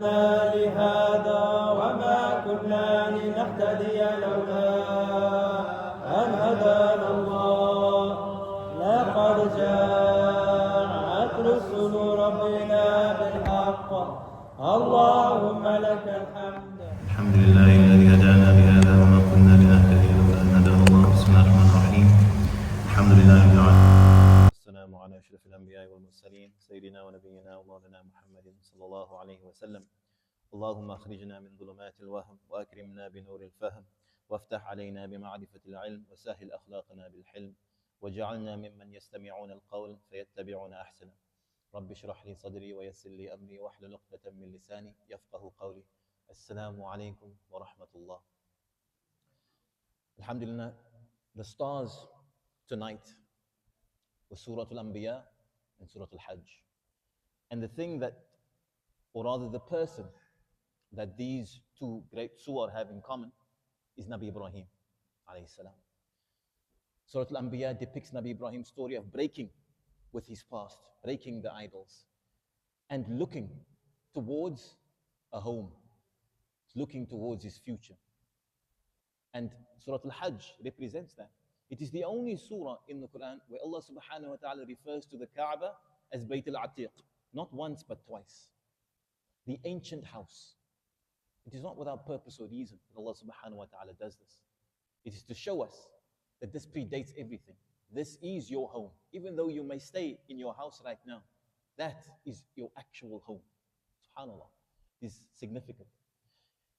لهذا وما كنا لنهتدي لولا أن هدانا الله لقد جاءت رسل ربنا بالحق اللهم لك الحمد. الحمد لله الذي هدانا لهذا وما كنا لنهتدي لولا أن هدانا الله. بسم الله الرحمن الرحيم. الحمد لله رب العالمين. السلام على أشرف الأنبياء والمرسلين سيدنا ونبينا ومولانا محمد صلى الله عليه وسلم. اللهم أخرجنا من ظلمات الوهم وأكرمنا بنور الفهم وافتح علينا بمعرفة العلم وسهل أخلاقنا بالحلم واجعلنا ممن يستمعون القول فيتبعون أحسنه. رب اشرح لي صدري ويسر لي أمري واحلل عقدة من لساني يفقه قولي. Assalamu alaikum wa rahmatullah. Alhamdulillah, the stars tonight were Surah Al-Anbiyah and Surah Al-Hajj. And the thing that, or rather the person that these two great surah have in common is Nabi Ibrahim alayhi salam. Surah Al-Anbiyah depicts Nabi Ibrahim's story of breaking with his past, breaking the idols, and looking towards a home, looking towards his future. And Surah Al-Hajj represents that. It is the only surah in the Quran where Allah subhanahu wa ta'ala refers to the Kaaba as Bayt al-Atiq, not once but twice. The ancient house. It is not without purpose or reason that Allah subhanahu wa ta'ala does this. It is to show us that this predates everything. This is your home. Even though you may stay in your house right now, that is your actual home. SubhanAllah. It is significant.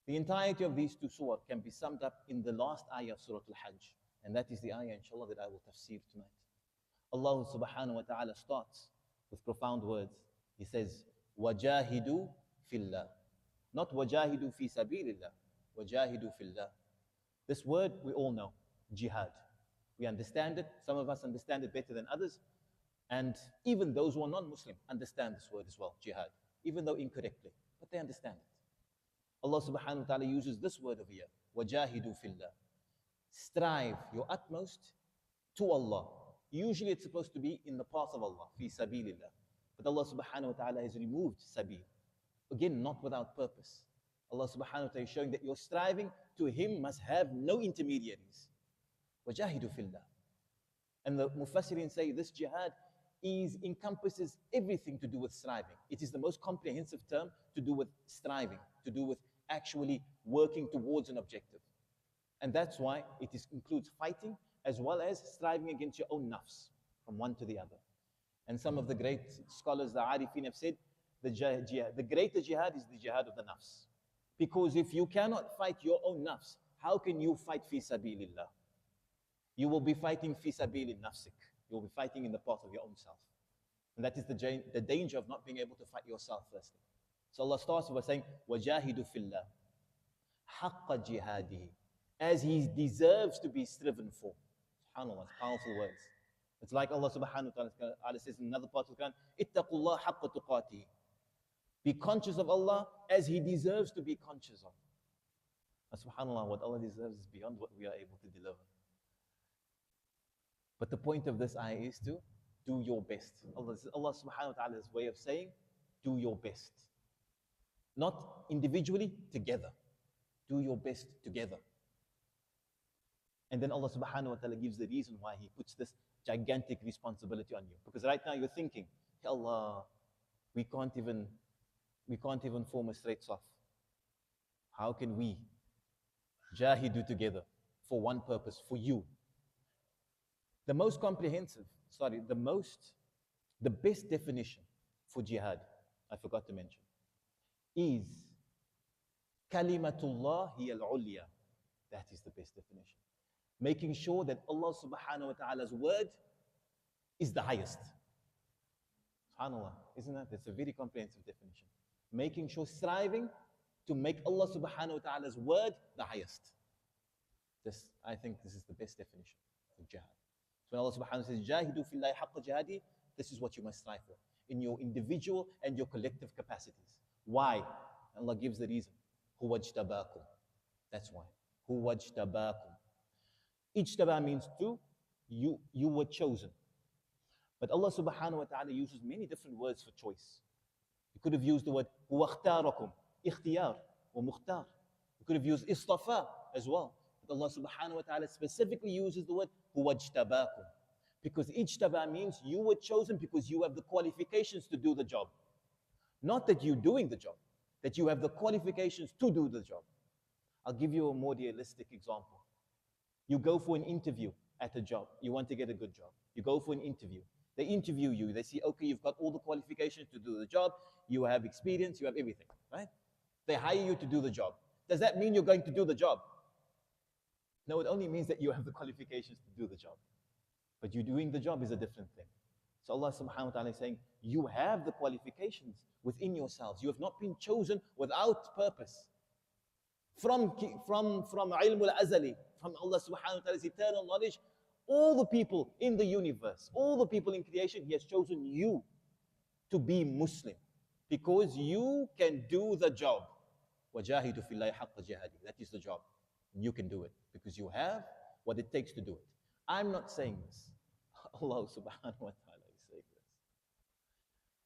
The entirety of these two surah can be summed up in the last ayah of Surah Al-Hajj. And that is the ayah, inshallah, that I will tafsir tonight. Allah subhanahu wa ta'ala starts with profound words. He says, وَجَاهِدُوا فِي اللَّهِ. Not وَجَاهِدُوا فِي سَبِيلِ اللَّهِ. وَجَاهِدُوا فِي اللَّهِ. This word we all know, jihad. We understand it. Some of us understand it better than others. And even those who are non-Muslim understand this word as well, jihad. Even though incorrectly, but they understand it. Allah subhanahu wa ta'ala uses this word over here, وَجَاهِدُوا فِي اللَّهِ. Strive your utmost to Allah. Usually it's supposed to be in the path of Allah, fi sabilillah. But Allah subhanahu wa ta'ala has removed sabil. Again, not without purpose. Allah subhanahu wa ta'ala is showing that your striving to Him must have no intermediaries. وَجَاهِدُوا فِي اللَّهِ. And the Mufassirin say this jihad encompasses everything to do with striving. It is the most comprehensive term to do with striving, to do with actually working towards an objective. And that's why it includes fighting as well as striving against your own nafs, from one to the other. And some of the great scholars, the Arifin, have said the greater jihad is the jihad of the nafs. Because if you cannot fight your own nafs, how can you fight fi sabilillah? You will be fighting fi sabilin nafsik. You will be fighting in the path of your own self. And that is the danger of not being able to fight yourself firstly. So Allah starts by saying, وَجَاهِدُ فِي اللَّهِ حَقَّ جِهَادِهِ. As He deserves to be striven for. SubhanAllah, powerful words. It's like Allah subhanahu wa ta'ala says in another part of the Quran, اتَّقُوا اللَّهَ حَقَّ تُقَاتِهِ. Be conscious of Allah as He deserves to be conscious of. And SubhanAllah, what Allah deserves is beyond what we are able to deliver. But the point of this ayah is to do your best. Allah subhanahu wa ta'ala's way of saying, do your best. Not individually, together. Do your best together. And then Allah subhanahu wa ta'ala gives the reason why He puts this gigantic responsibility on you. Because right now you're thinking, Ya Allah, we can't even form a straight saf. How can we jahidu together for one purpose, for you? The most comprehensive, the best definition for jihad, I forgot to mention, is kalimatullah hiya al-ulya. That is the best definition. Making sure that Allah subhanahu wa ta'ala's word is the highest. SubhanAllah, isn't that? That's a very comprehensive definition. Making sure, striving to make Allah subhanahu wa ta'ala's word the highest. I think this is the best definition of jihad. So when Allah subhanahu wa ta'ala says, Jahidu fillahi haqqa jihadi, this is what you must strive for in your individual and your collective capacities. Why? Allah gives the reason. Huwa ijtabakum. That's why. Huwa ijtabakum. Ijtaba means you were chosen. But Allah subhanahu wa ta'ala uses many different words for choice. He could have used the word huwa ikhtarakum. ikhtiyar or mukhtar. We could have used istafa as well. But Allah subhanahu wa ta'ala specifically uses the word huwajtabakum. Because ijtaba means you were chosen because you have the qualifications to do the job. Not that you're doing the job, that you have the qualifications to do the job. I'll give you a more realistic example. You go for an interview at a job. You want to get a good job. You go for an interview. They interview you. They see, okay, you've got all the qualifications to do the job. You have experience. You have everything, right? They hire you to do the job. Does that mean you're going to do the job? No, it only means that you have the qualifications to do the job. But you doing the job is a different thing. So Allah subhanahu wa ta'ala is saying, you have the qualifications within yourselves. You have not been chosen without purpose. From ilm al-azali, from Allah subhanahu wa ta'ala's eternal knowledge, all the people in the universe, all the people in creation, He has chosen you to be Muslim. Because you can do the job. وَجَاهِدُ فِي اللَّهِ حَقَّ جِهَادِهِ. That is the job. You can do it. Because you have what it takes to do it. I'm not saying this. Allah subhanahu wa ta'ala is saying this.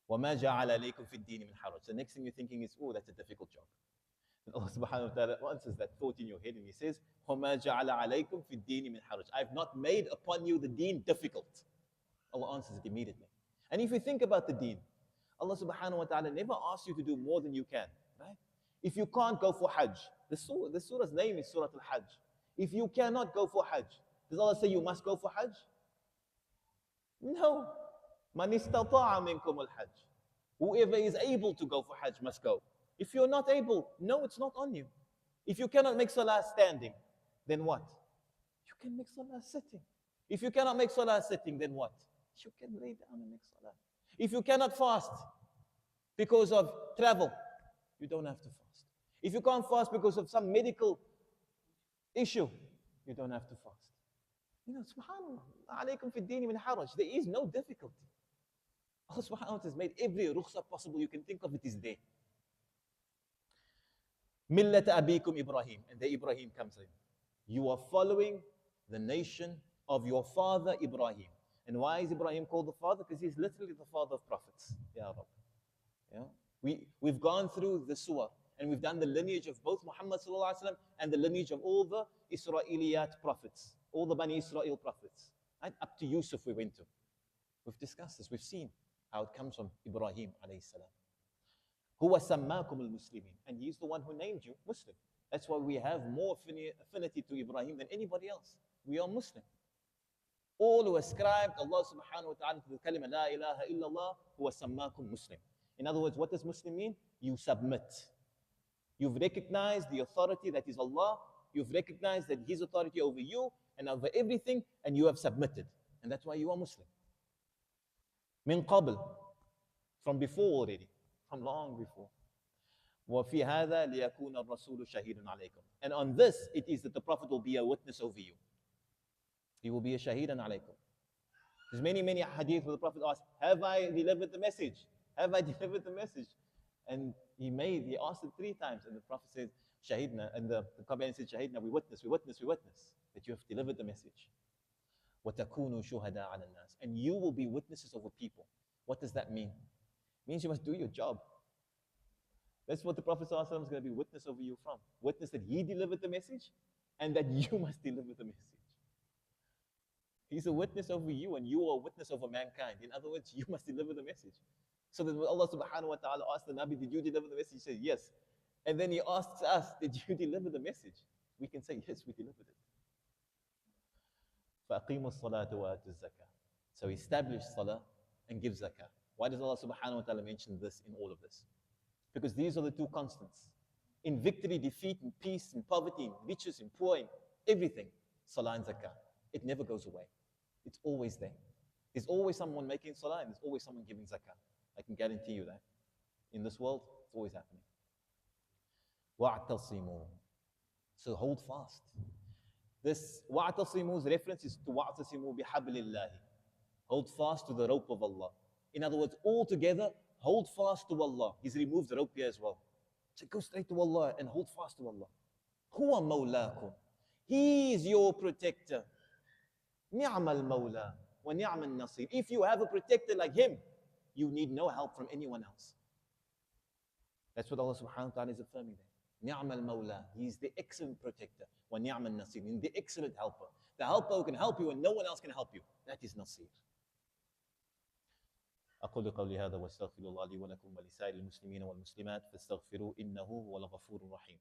وَمَا جَعَلَ عَلَيْكُمْ فِي الدِّينِ مِنْ حَرَجٍ. The next thing you're thinking is, oh, that's a difficult job. And Allah subhanahu wa ta'ala answers that thought in your head and He says, وَمَا جَعَلَ عَلَيْكُمْ فِي الدِّينِ مِنْ حَرَجٍ. I've not made upon you the deen difficult. Allah answers it immediately. And if you think about the deen, Allah subhanahu wa ta'ala never asks you to do more than you can. Right? If you can't go for Hajj, the surah's name is Surah Al-Hajj. If you cannot go for Hajj, does Allah say you must go for Hajj? No. Man istata'a minkum al-Hajj. Whoever is able to go for Hajj must go. If you're not able, no, it's not on you. If you cannot make salah standing, then what? You can make salah sitting. If you cannot make salah sitting, then what? You can lay down and make salah. If you cannot fast because of travel, you don't have to fast. If you can't fast because of some medical issue, you don't have to fast. You know, subhanAllah, alaykum fi deen min haraj. There is no difficulty. Allah subhanahu wa ta'ala has made every rukhsah possible you can think of, it is there. Millat abikum Ibrahim. And there Ibrahim comes in. You are following the nation of your father Ibrahim. And why is Ibrahim called the father? Because he's literally the father of prophets. Ya Rab. Yeah? We've gone through the surah and we've done the lineage of both Muhammad sallallahu alaihi wasallam and the lineage of all the Israeliyat prophets, all the Bani Israel prophets. Right? Up to Yusuf we went to. We've discussed this. We've seen how it comes from Ibrahim alayhi salam. Huwa sammakum al-muslimin. And he's the one who named you Muslim. That's why we have more affinity to Ibrahim than anybody else. We are Muslim. All who ascribed Allah subhanahu wa ta'ala to the kalima la ilaha illallah huwa sammakum muslim. In other words, what does Muslim mean? You submit. You've recognized the authority that is Allah. You've recognized that His authority over you and over everything, and you have submitted. And that's why you are Muslim. Min qabl. From before already. From long before. وَفِي هَذَا لِيَكُونَ الرَّسُولُ شَهِيدٌ عَلَيْكُمْ. And on this, it is that the Prophet will be a witness over you. He will be a shahidan alaykum. There's many hadith where the Prophet asked, have I delivered the message? Have I delivered the message? And he asked it 3 times. And the Prophet said, shahidna. And the companion said, shahidna, we witness that you have delivered the message. وَتَكُونُوا شُهَدَاءَ عَلَى النَّاسِ. And you will be witnesses over people. What does that mean? It means you must do your job. That's what the Prophet ﷺ is going to be witness over you from. Witness that he delivered the message and that you must deliver the message. He's a witness over you and you are a witness over mankind. In other words, you must deliver the message. So that when Allah subhanahu wa ta'ala asked the Nabi, did you deliver the message? He said, yes. And then he asks us, did you deliver the message? We can say, yes, we delivered it. فَأَقِيمُوا الصَّلَاةَ وَآتُوا الزَّكَاةَ. So establish salah and give zakah. Why does Allah subhanahu wa ta'ala mention this in all of this? Because these are the 2 constants. In victory, defeat, in peace, in poverty, in riches, in poor, in everything, salah and zakah. It never goes away. It's always there. There's always someone making salah and there's always someone giving zakah. I can guarantee you that. In this world, it's always happening. وَاعْتَصِمُوا. So hold fast. This وَاعْتَصِمُو's reference is to وَاعْتَصِمُوا بِحَبْلِ اللَّهِ. Hold fast to the rope of Allah. In other words, all together, hold fast to Allah. He's removed the rope here as well. So go straight to Allah and hold fast to Allah. هُوَ مَوْلَاكُمْ. He is your protector. نِعْمَ الْمَوْلَى وَنِعْمَ النَّصِيرُ. If you have a protector like him, you need no help from anyone else. That's what Allah subhanahu wa ta'ala is affirming there. Ni'am al-Mawla. He is the excellent protector. Wa ni'am al-Nasir. He is the excellent helper. The helper who can help you and no one else can help you. That is Nasir. أقول قولي هذا واستغفر الله لي ولكم ولسائر المسلمين والمسلمات فاستغفروه إنه هو الغفور الرحيم.